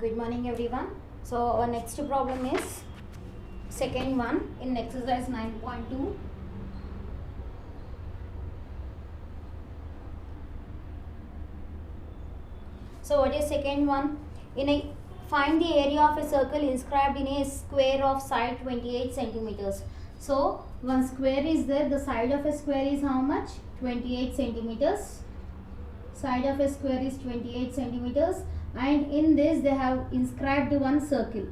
Good morning everyone. So our next problem is second one in exercise 9.2. So what is second one? Find the area of a circle inscribed in a square of side 28 centimeters. So one square is there. The side of a square is how much? 28 centimeters. Side of a square is 28 centimeters. And in this they have inscribed one circle.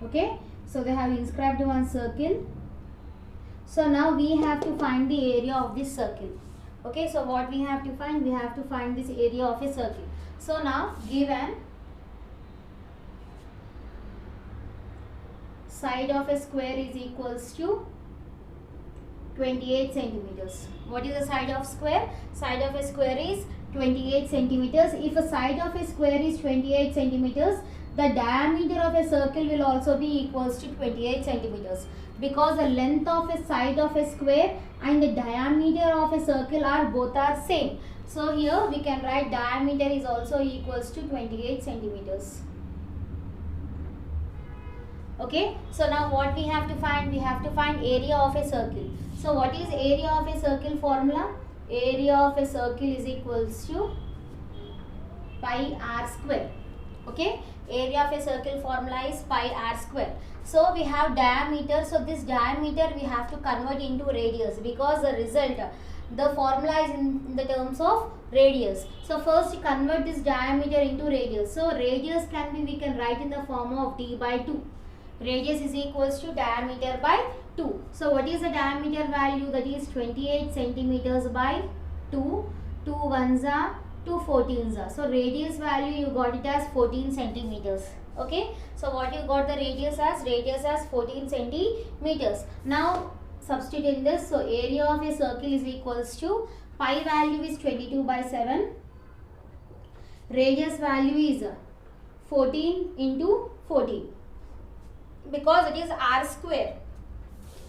Okay, so they have inscribed one circle. So now we have to find the area of this circle. Okay, so what we have to find? We have to find this area of a circle. So now given side of a square is equals to 28 centimeters. What is the side of square? Side of a square is 28 centimeters. If a side of a square is 28 centimeters, the diameter of a circle will also be equals to 28 centimeters. Because the length of a side of a square and the diameter of a circle are both are same. So here we can write diameter is also equals to 28 centimeters. Okay, so now what we have to find? We have to find area of a circle. So what is area of a circle formula? Area of a circle is equals to pi r square. Okay, area of a circle formula is pi r square. So we have diameter. So this diameter we have to convert into radius because the result, the formula is in the terms of radius. So first convert this diameter into radius. So radius we can write in the form of d by 2. Radius is equals to diameter by 2. So what is the diameter value? That is 28 centimeters by 2. 2 ones are 2 14s are. So radius value you got it as 14 centimeters. Okay. So what you got the radius as? Radius as 14 centimeters. Now substitute in this. So area of a circle is equals to pi value is 22 by 7. Radius value is 14 into 14. Because it is r square.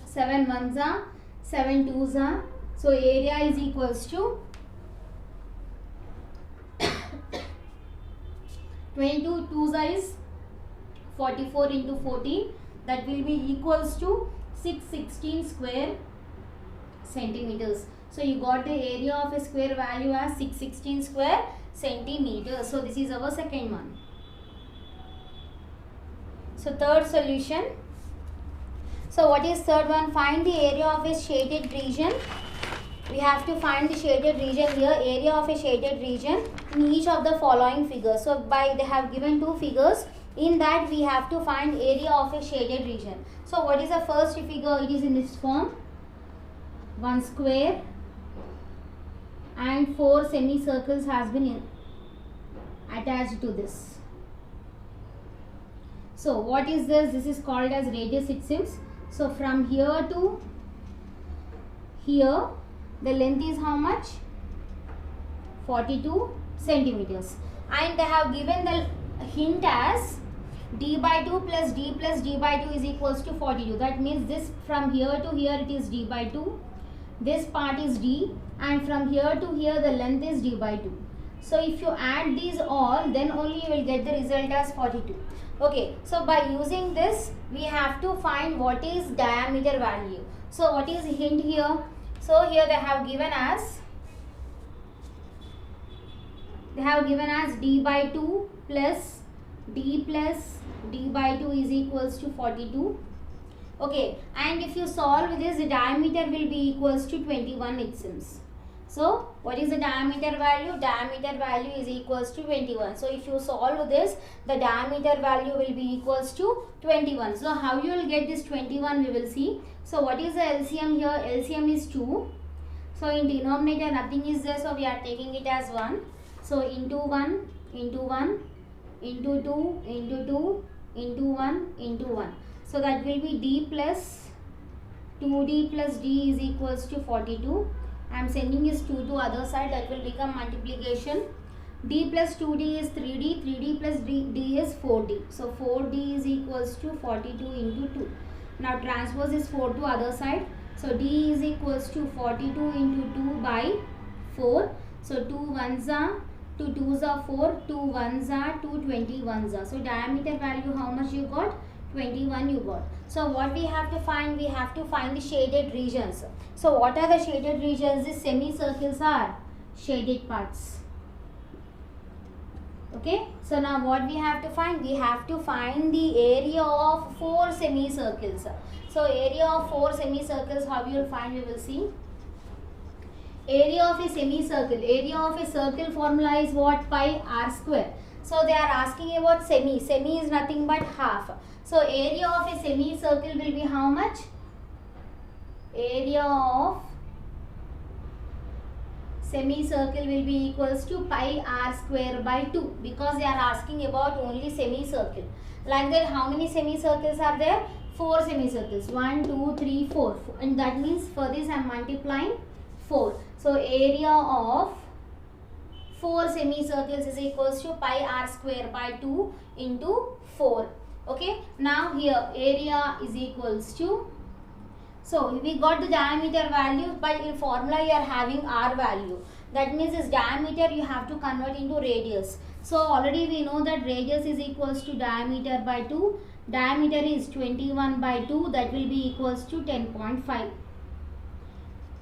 7 ones are 7 twos are. So area is equals to 22 twos is 44 into 14. That will be equals to 616 square centimeters. So you got the area of a square value as 616 square centimeters. So this is our second one. So third solution. So what is third one? Find the area of a shaded region. We have to find the shaded region here. Area of a shaded region in each of the following figures. So they have given two figures. In that we have to find area of a shaded region. So what is the first figure? It is in this form. One square and 4 semicircles has been attached to this. So what is this? This is called as radius it seems. So from here to here the length is how much? 42 centimeters. And they have given the hint as d by 2 plus d by 2 is equals to 42. That means this from here to here it is d by 2. This part is d and from here to here the length is d by 2. So if you add these all, then only you will get the result as 42. Okay, so by using this we have to find what is diameter value. So what is hint here? So here they have given as d by 2 plus d by 2 is equals to 42. Okay, and if you solve this, the diameter will be equals to 21 it seems. So what is the diameter value? Diameter value is equals to 21. So if you solve this, the diameter value will be equals to 21. So how you will get this 21 we will see. So what is the LCM here? LCM is 2. So in denominator nothing is there. So we are taking it as 1. So into 1, into 1, into 2, into 2, into 1, into 1. So that will be d plus 2d plus d is equals to 42. I am sending this 2 to other side, that will become multiplication. D plus 2d is 3d, 3d plus d is 4d. So 4d is equals to 42 into 2. Now transpose this 4 to other side. So d is equals to 42 into 2 by 4. So 2 ones are 2 2s are 4, 2 1s are 2, 21s are. So diameter value how much you got? 21 you got. So what we have to find? We have to find the shaded regions. So what are the shaded regions? These semicircles are shaded parts. Okay, so now what we have to find? We have to find the area of 4 semicircles. So area of 4 semicircles, how you will find? We will see. Area of a semicircle. Area of a circle formula is what? Pi r square. So they are asking about semi. Semi is nothing but half. So area of a semicircle will be how much? Area of semicircle will be equals to pi r square by 2, because they are asking about only semicircle. Like that, how many semicircles are there? 4 semicircles. 1, 2, 3, 4. And that means for this I am multiplying 4. So area of 4 semicircles is equals to pi r square by 2 into 4. Okay. Now here area is equals to, so we got the diameter value, but in formula you are having r value. That means this diameter you have to convert into radius. So already we know that radius is equals to diameter by 2. Diameter is 21 by 2. That will be equals to 10.5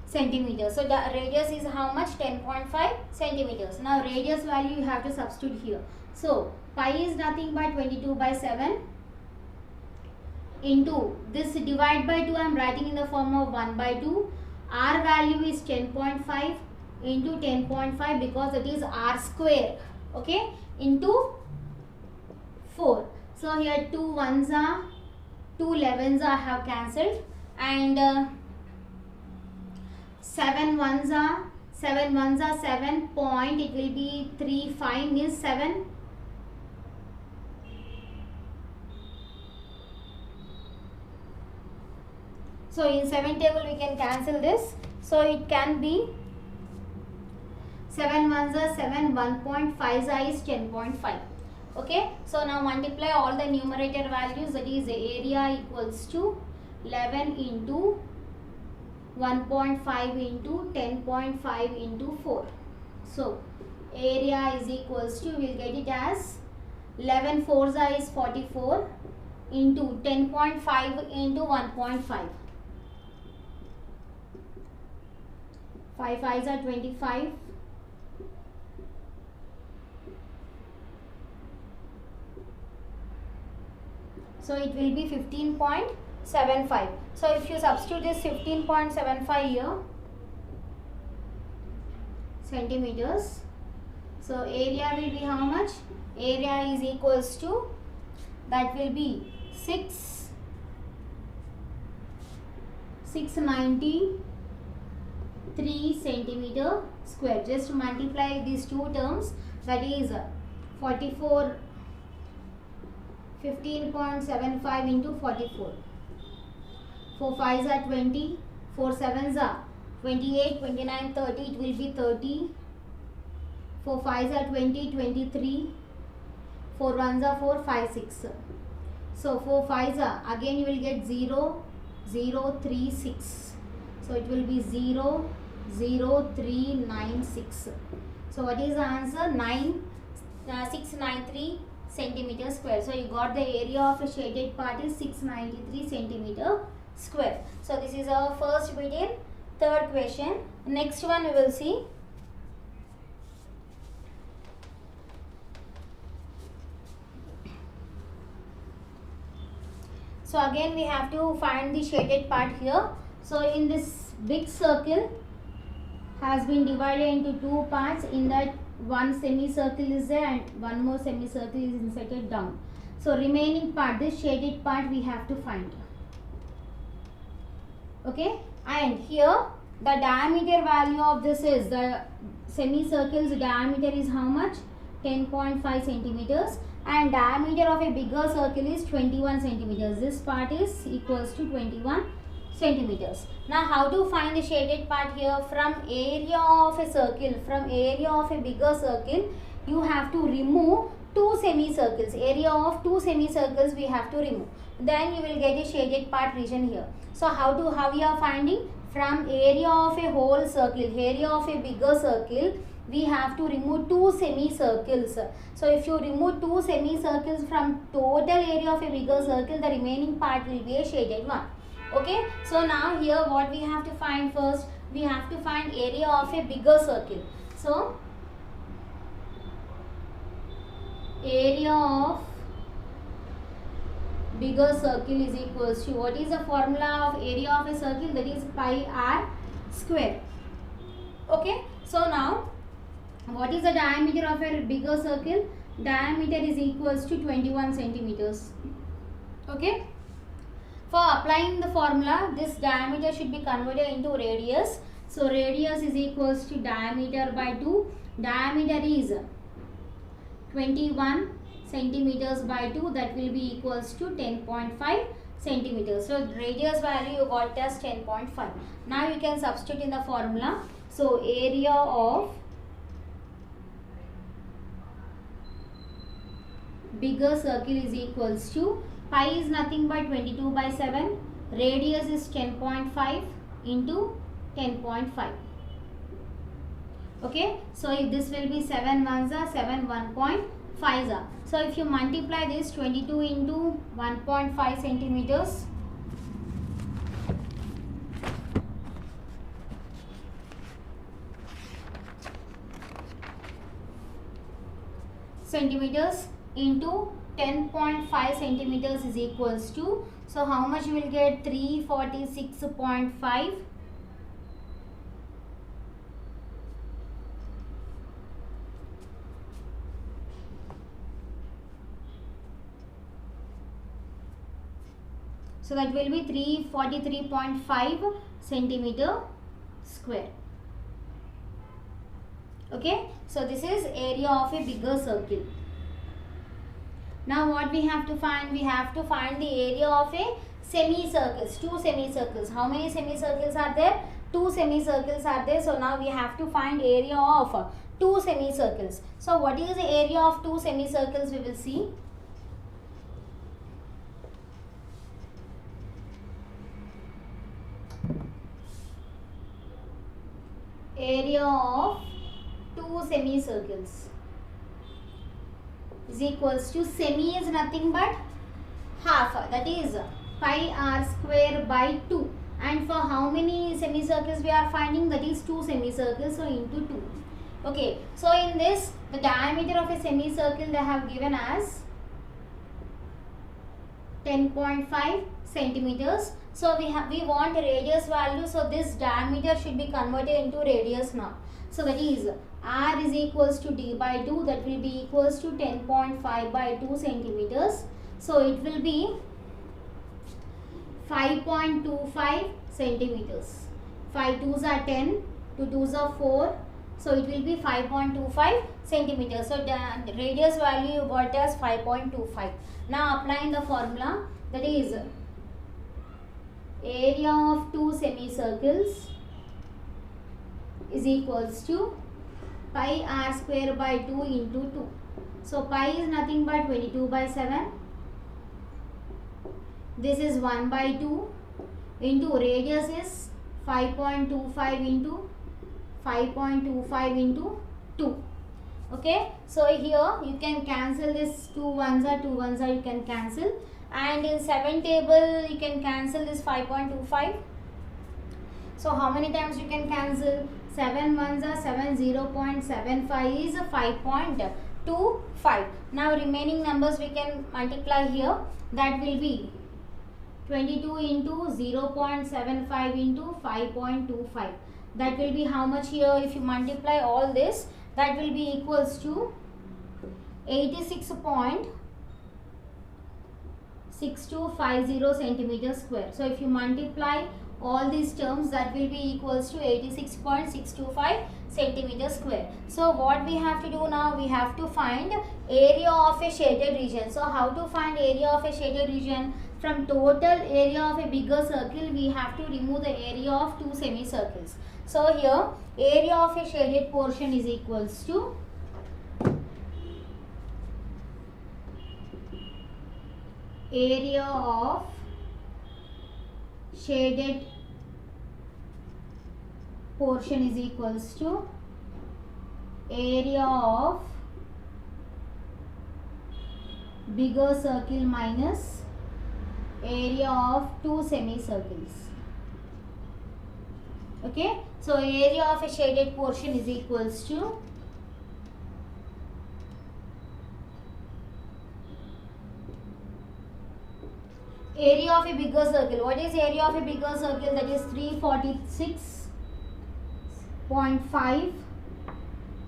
centimeters. So the radius is how much? 10.5 centimeters. Now radius value you have to substitute here. So pi is nothing but 22 by 7. Into this divide by 2 I am writing in the form of 1 by 2. R value is 10.5 into 10.5 because it is r square. Okay, into 4. So here 2 1s are 2 11s are have cancelled, and 7 1s are 7 point, it will be 3 5 means 7. So in 7 table we can cancel this. So it can be 7 1s are 7, 1.5 is 10.5. Okay. So now multiply all the numerator values. That is area equals to 11 into 1.5 into 10.5 into 4. So area is equals to, we will get it as 11 4s is 44 into 10.5 into 1.5. 5 5s are 25. So it will be 15.75. So if you substitute this 15.75 here, centimeters. So area will be how much? Area is equals to, that will be 693 centimeter square. Just multiply these two terms, that is 44 15.75 into 44. 4 5s are 20, 4 7s are 28, 29, 30, it will be 30. 4 5s are 20, 23. 4 1s are 4, 5 6. So 4 5s are, again you will get 0 0 3 6. So it will be 0 0 3 9 6. So what is the answer? 693 centimeter square. So you got the area of a shaded part is 693 centimeter square. So this is our first video. Third question. Next one we will see. So again we have to find the shaded part here. So in this big circle has been divided into two parts. In that one semicircle is there and one more semicircle is inserted down. So remaining part, this shaded part we have to find. Okay, and here the diameter value of this is, the semicircle's diameter is how much? 10.5 centimeters, and diameter of a bigger circle is 21 centimeters. This part is equals to 21 centimeters. Now how to find the shaded part here? From area of a circle, from area of a bigger circle, you have to remove two semicircles. Area of two semicircles we have to remove. Then you will get a shaded part region here. So how we are finding? From area of a whole circle, area of a bigger circle, we have to remove two semicircles. So if you remove two semicircles from total area of a bigger circle, the remaining part will be a shaded one. Okay, so now here what we have to find first, we have to find area of a bigger circle. So area of bigger circle is equals to, what is the formula of area of a circle? That is pi r square. Okay, so now what is the diameter of a bigger circle? Diameter is equals to 21 centimeters. Okay, for applying the formula, this diameter should be converted into radius. So radius is equals to diameter by 2. Diameter is 21 centimeters by 2, that will be equals to 10.5 centimeters. So radius value you got as 10.5. Now you can substitute in the formula. So area of bigger circle is equals to, pi is nothing but 22 by 7, radius is 10.5 into 10.5. Okay, so if this will be 7 ones are 7 1.5 are. So if you multiply this 22 into 1.5 centimeters, into 10.5 centimeters is equals to, so how much you will get? 346.5. So that will be 343.5 centimeter square. Okay, so this is area of a bigger circle. Now what we have to find? We have to find the area of a semicircles, two semicircles. How many semicircles are there? Two semicircles are there. So now we have to find area of two semicircles. So what is the area of two semicircles? We will see. Area of two semicircles is equals to, semi is nothing but half, that is pi r square by 2, and for how many semicircles we are finding? That is two semicircles, so into 2. Okay, so in this, the diameter of a semicircle they have given as 10.5 centimeters. So we want a radius value, so this diameter should be converted into radius now. So that is r is equals to d by 2, that will be equals to 10.5 by 2 centimeters. So it will be 5.25 centimeters. 5 2s are 10, 2 2s are 4. So it will be 5.25 centimeters. So the radius value you got as 5.25. Now applying the formula, that is area of two semicircles is equals to pi r square by 2 into 2. So pi is nothing but 22 by 7. This is 1 by 2 into radius is 5.25 into 5.25 into 2. Okay, so here you can cancel this, 2 1s are 2 1s are, you can cancel, and in 7 table you can cancel this 5.25. So how many times you can cancel? 7 1s are 7, 0.75 is 5.25. Now remaining numbers we can multiply here, that will be 22 into 0.75 into 5.25. That will be how much here? If you multiply all this, that will be equals to 86.6250 centimeters square. So if you multiply all these terms, that will be equals to 86.625 centimeters square. So what we have to do now? We have to find area of a shaded region. So how to find area of a shaded region? From total area of a bigger circle, we have to remove the area of two semicircles. So here area of a shaded portion is equals to area of shaded portion is equals to area of bigger circle minus area of two semicircles. Okay, so area of a shaded portion is equals to area of a bigger circle. What is area of a bigger circle? That is 346.5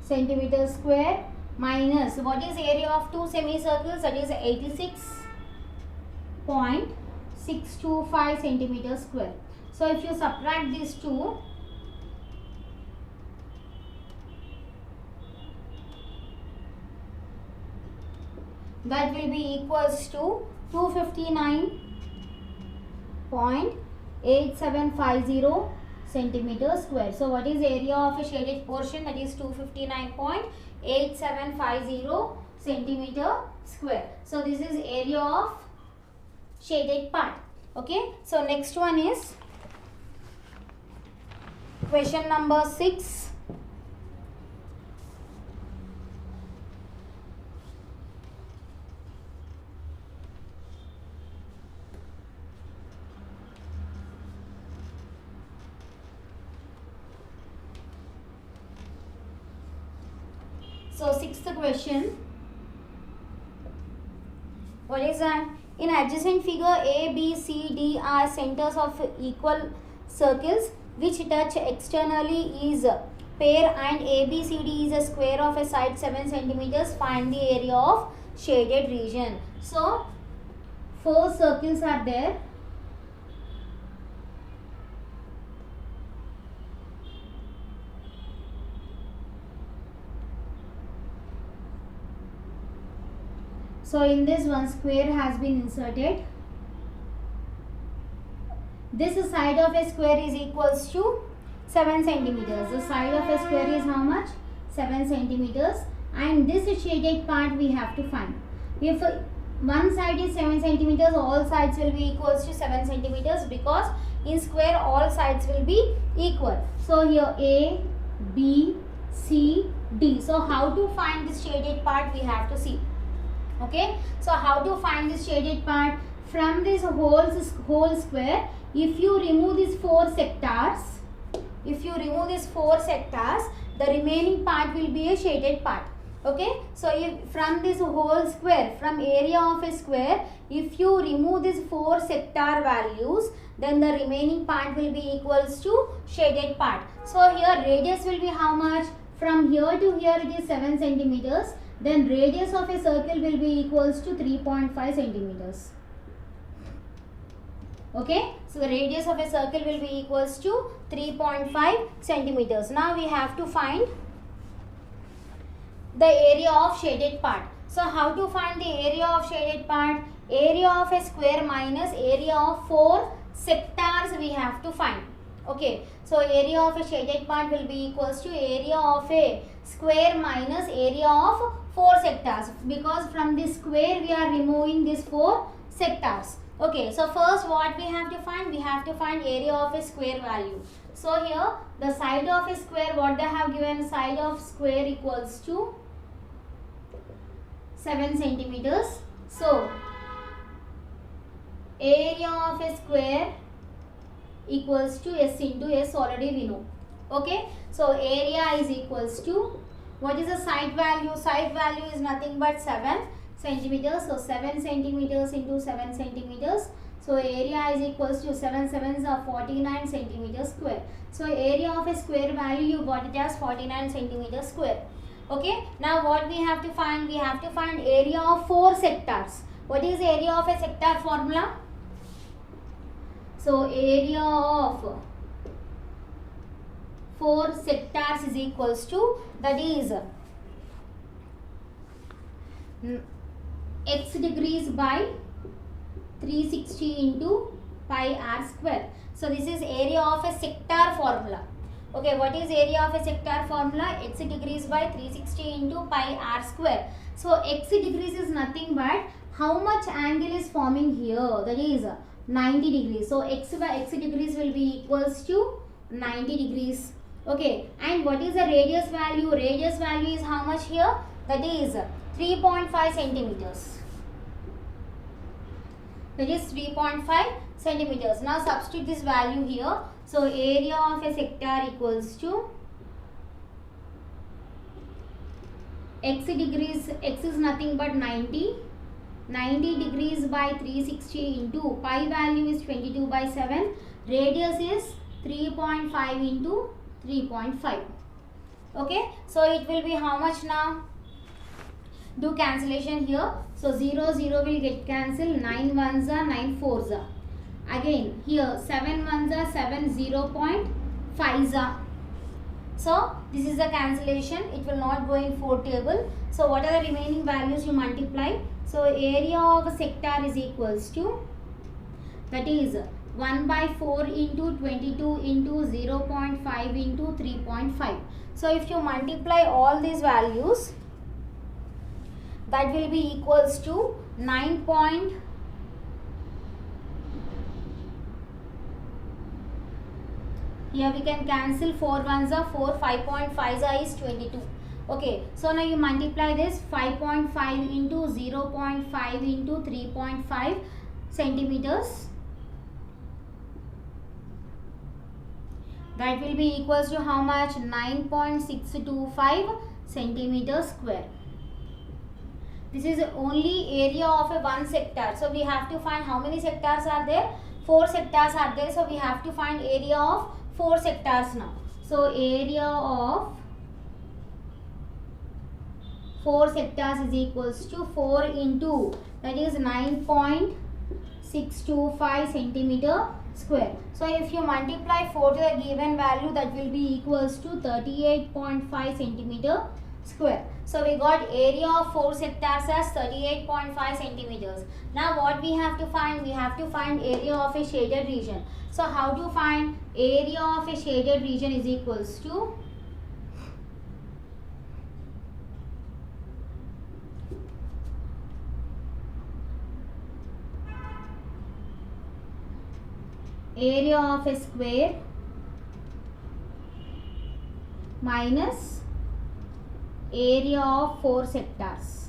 centimeters square minus what is area of two semicircles? That is 86.625 centimeters square. So if you subtract these two, that will be equals to 259.8750 centimeters square. So what is area of a shaded portion? That is 259.8750 centimeter square. So this is area of shaded part. Okay, so next one is question number 6. So sixth question, what is that? In adjacent figure, A, B, C, D are centers of equal circles which touch externally is pair, and A, B, C, D is a square of a side 7 centimeters. Find the area of shaded region. So 4 circles are there. So in this one square has been inserted. This side of a square is equals to 7 centimeters. The side of a square is how much? 7 centimeters. And this shaded part we have to find. If one side is 7 centimeters, all sides will be equals to 7 centimeters, because in square all sides will be equal. So here A, B, C, D. So how to find this shaded part we have to see. Okay, so how to find this shaded part? From this whole square, if you remove these 4 sectors, the remaining part will be a shaded part. Okay, so if from this whole square, from area of a square, if you remove these 4 sector values, then the remaining part will be equals to shaded part. So here radius will be how much? From here to here it is 7 centimeters. Then radius of a circle will be equals to 3.5 centimeters. Okay, so the radius of a circle will be equals to 3.5 centimeters. Now we have to find the area of shaded part. So how to find the area of shaded part? Area of a square minus area of 4 sectors we have to find. Okay, so area of a shaded part will be equals to area of a square minus area of 4 sectors, because from this square we are removing these 4 sectors. Okay, so first what we have to find? We have to find area of a square value. So here the side of a square, what they have given, side of square equals to 7 centimeters. So area of a square equals to S into S, already we know. Okay, so area is equals to, what is the side value? Side value is nothing but 7 centimeters. So 7 centimeters into 7 centimeters. So area is equals to 7 sevens are 49 centimeters square. So area of a square value you got it as 49 centimeters square. Okay, now what we have to find? We have to find area of 4 sectors. What is area of a sector formula? So area of 4 sectors is equals to, that is x degrees by 360 into pi r square. So this is area of a sector formula. Okay, what is area of a sector formula? X degrees by 360 into pi r square. So x degrees is nothing but how much angle is forming here, that is 90 degrees. So x by x degrees will be equals to 90 degrees. Okay, and what is the radius value? Radius value is how much here? That is 3.5 centimeters. That is 3.5 centimeters. Now substitute this value here. So area of a sector equals to x degrees, x is nothing but 90. 90 degrees by 360 into pi value is 22 by 7. Radius is 3.5 into 3.5. Okay, so it will be how much now? Do cancellation here. So 0 0 will get cancelled. 9 ones are 9 fours are. Again here 7 ones are 7 0.5s are. So this is the cancellation. It will not go in 4 table. So what are the remaining values you multiply? So area of a sector is equals to, that is 1 by 4 into 22 into 0.5 into 3.5. So if you multiply all these values, that will be equals to 9. Here we can cancel 4 ones are 4, 5.5 is 22. Okay, so now you multiply this 5.5 into 0.5 into 3.5 centimeters. That will be equals to how much? 9.625 centimeters square. This is only area of a one sector. So we have to find how many sectors are there? 4 sectors are there. So we have to find area of 4 sectors now. So area of 4 sectors is equals to 4 into, that is 9.625 centimeter square. So if you multiply 4 to the given value, that will be equals to 38.5 centimeter square. So we got area of 4 sectors as 38.5 centimeters. Now what we have to find? We have to find area of a shaded region. So how to find area of a shaded region is equals to area of a square minus area of 4 sectors.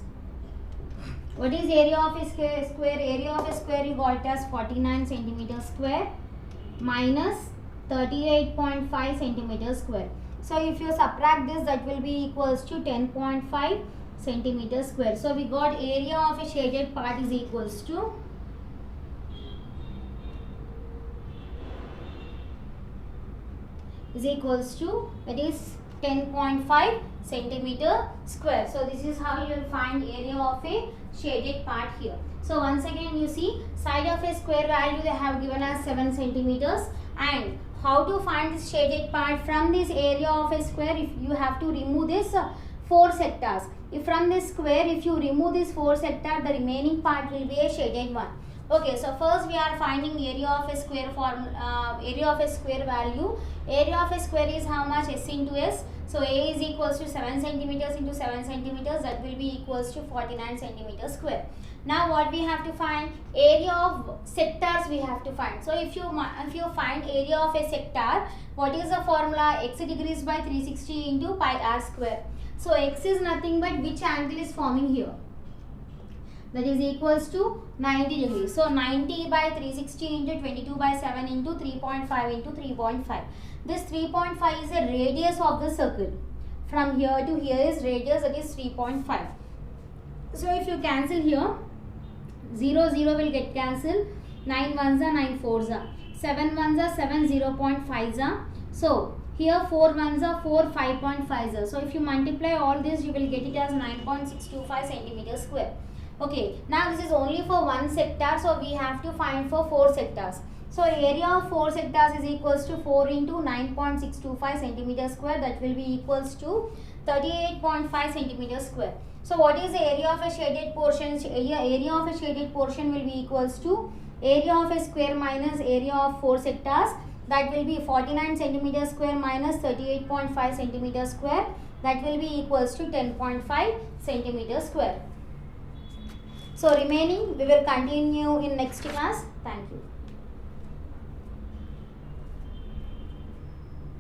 What is area of a square? Area of a square you got as 49 centimeters square minus 38.5 centimeters square. So if you subtract this, that will be equals to 10.5 centimeters square. So we got area of a shaded part is equals to that is 10.5 centimeter square. So this is how you will find area of a shaded part here. So once again you see, side of a square value they have given us 7 centimeters, and how to find this shaded part from this area of a square? If you have to remove this 4 sectors. If from this square, if you remove this 4 sector, the remaining part will be a shaded one. Okay, so first we are finding area of a square area of a square value. Area of a square is how much? S into S. So A is equals to 7 centimeters into 7 centimeters, that will be equals to 49 centimeters square. Now what we have to find? Area of sectors we have to find. So if you find area of a sector, what is the formula? X degrees by 360 into pi r square. So X is nothing but which angle is forming here? That is equals to 90 degrees. So 90 by 360 into 22 by 7 into 3.5 into 3.5. This 3.5 is a radius of the circle. From here to here is radius, that is 3.5. So if you cancel here, 0 0 will get cancelled. 9 ones are 9 fours are. 7 ones are 7 0.5s are. So here 4 ones are 4 5.5s are. So if you multiply all this, you will get it as 9.625 centimeters square. Okay, now this is only for one sector, so we have to find for 4 sectors. So area of 4 sectors is equals to 4 into 9.625 centimeters square, that will be equals to 38.5 centimeters square. So what is the area of a shaded portion? Area of a shaded portion will be equals to area of a square minus area of 4 sectors, that will be 49 centimeters square minus 38.5 centimeters square, that will be equals to 10.5 centimeters square. So remaining we will continue in next class. Thank you.